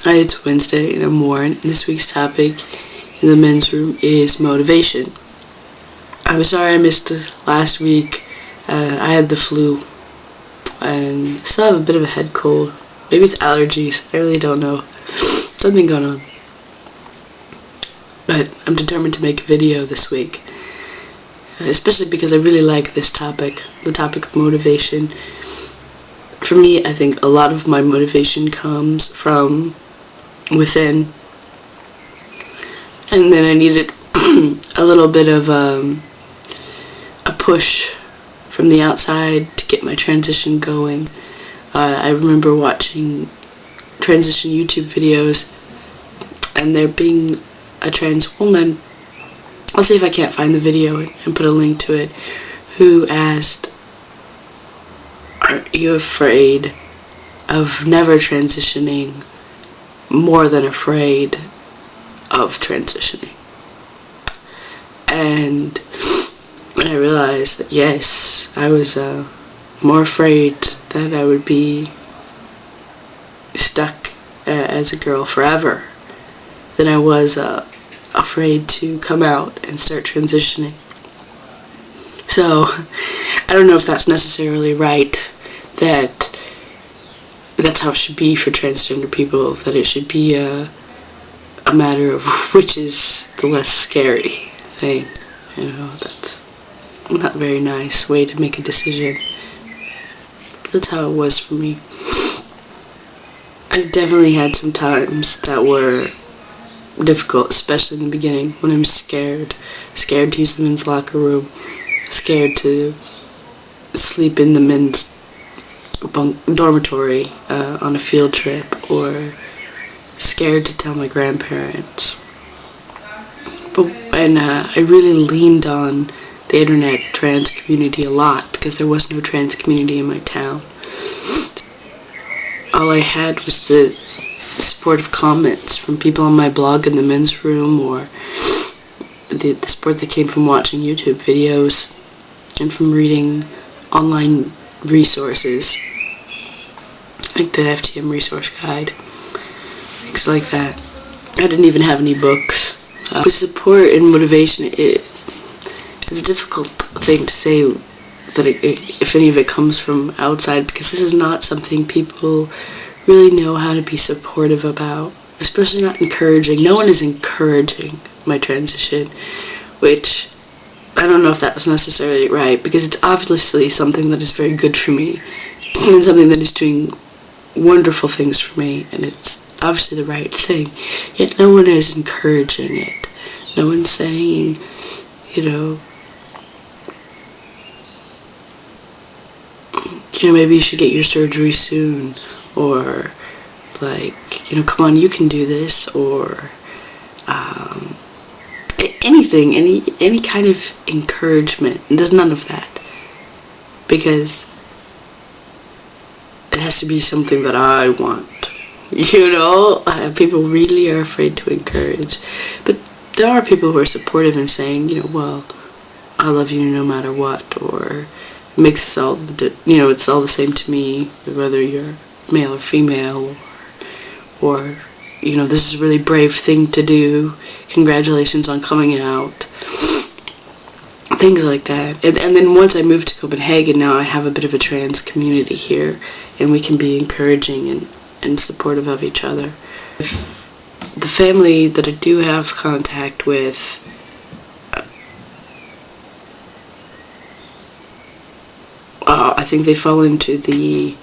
Hi, it's Wednesday and I'm Warren, and this week's topic in the men's room is motivation. I'm sorry I missed the last week. I had the flu and still have a bit of a head cold. Maybe it's allergies, I really don't know. Something going on. But I'm determined to make a video this week, especially because I really like this topic, the topic of motivation. For me, I think a lot of my motivation comes from within, and then I needed a little bit of a push from the outside to get my transition going. I remember watching transition YouTube videos, and there being a trans woman, I'll see if I can't find the video and put a link to it, who asked, "Aren't you afraid of never transitioning more than afraid of transitioning?" And when I realized that yes, I was more afraid that I would be stuck as a girl forever than I was afraid to come out and start transitioning. So I don't know if that's necessarily right, that that's how it should be for transgender people, that it should be a matter of which is the less scary thing. You know, that's not a very nice way to make a decision. That's how it was for me. I definitely had some times that were difficult, especially in the beginning, when I'm scared to use the men's locker room, scared to sleep in the men's dormitory on a field trip, or scared to tell my grandparents. And I really leaned on the internet trans community a lot, because there was no trans community in my town. All I had was the supportive comments from people on my blog in the men's room, or the support that came from watching YouTube videos and from reading online resources like the FTM resource guide, things like that. I didn't even have any books. With support and motivation, it's a difficult thing to say that if any of it comes from outside, because this is not something people really know how to be supportive about, especially not encouraging. No one is encouraging my transition, which I don't know if that's necessarily right, because it's obviously something that is very good for me, and something that is doing wonderful things for me, and it's obviously the right thing. Yet no one is encouraging it. No one's saying, maybe you should get your surgery soon, or come on, you can do this, or anything, any kind of encouragement. And there's none of that, because it has to be something that I want. People really are afraid to encourage, but there are people who are supportive and saying, well, I love you no matter what, or it makes it's all the same to me, whether you're male or female, or this is a really brave thing to do, congratulations on coming out, things like that. And then once I moved to Copenhagen, now I have a bit of a trans community here, and we can be encouraging and supportive of each other. The family that I do have contact with, I think they fall into the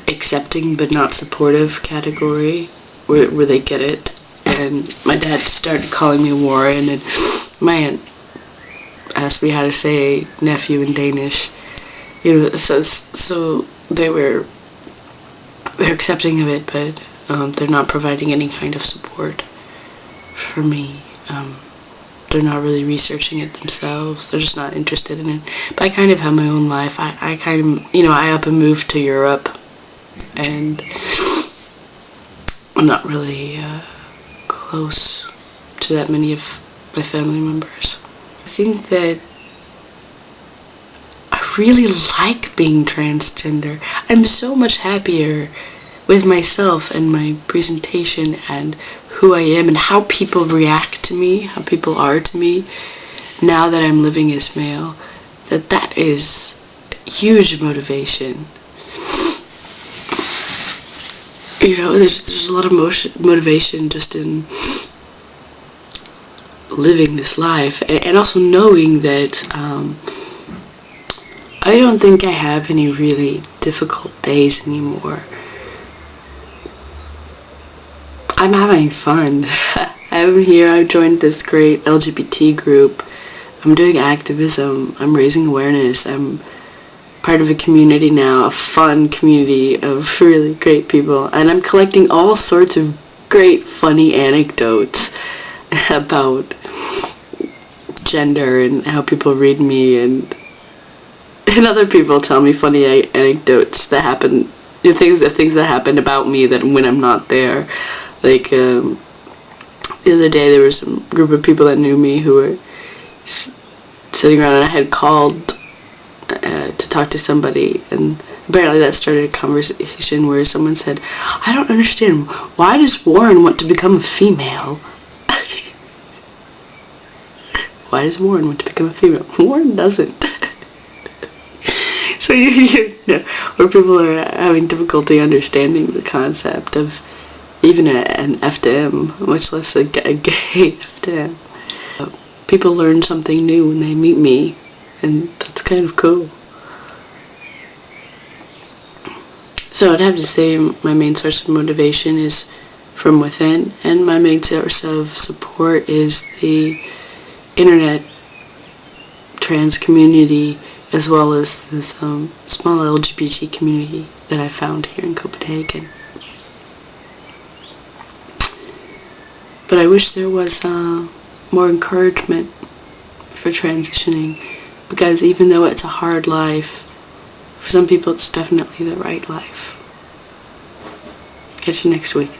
accepting but not supportive category, where they get it. And my dad started calling me Warren, and my aunt asked me how to say nephew in Danish. So they're accepting of it, but they're not providing any kind of support for me. They're not really researching it themselves. They're just not interested in it. But I kind of have my own life. I up and moved to Europe, and I'm not really close to that many of my family members. I think that I really like being transgender. I'm so much happier with myself and my presentation and who I am and how people react to me, how people are to me, now that I'm living as male, that is huge motivation. You know, there's a lot of motivation just in living this life, and also knowing that I don't think I have any really difficult days anymore. I'm having fun. I'm here, I've joined this great LGBT group. I'm doing activism, I'm raising awareness, I'm part of a community now, a fun community of really great people, and I'm collecting all sorts of great funny anecdotes about gender and how people read me, and other people tell me funny anecdotes that happen, things that happen about me that when I'm not there. Like the other day there was some group of people that knew me who were sitting around, and I had called to talk to somebody, and apparently that started a conversation where someone said, "I don't understand, why does Warren want to become a female?" Why does Warren want to become a female? Warren doesn't. So you know, where people are having difficulty understanding the concept of even an F to M, much less a gay F to M. People learn something new when they meet me, and that's kind of cool. So I'd have to say my main source of motivation is from within, and my main source of support is the internet trans community, as well as this small LGBT community that I found here in Copenhagen. But I wish there was more encouragement for transitioning, because even though it's a hard life, for some people it's definitely the right life. Catch you next week.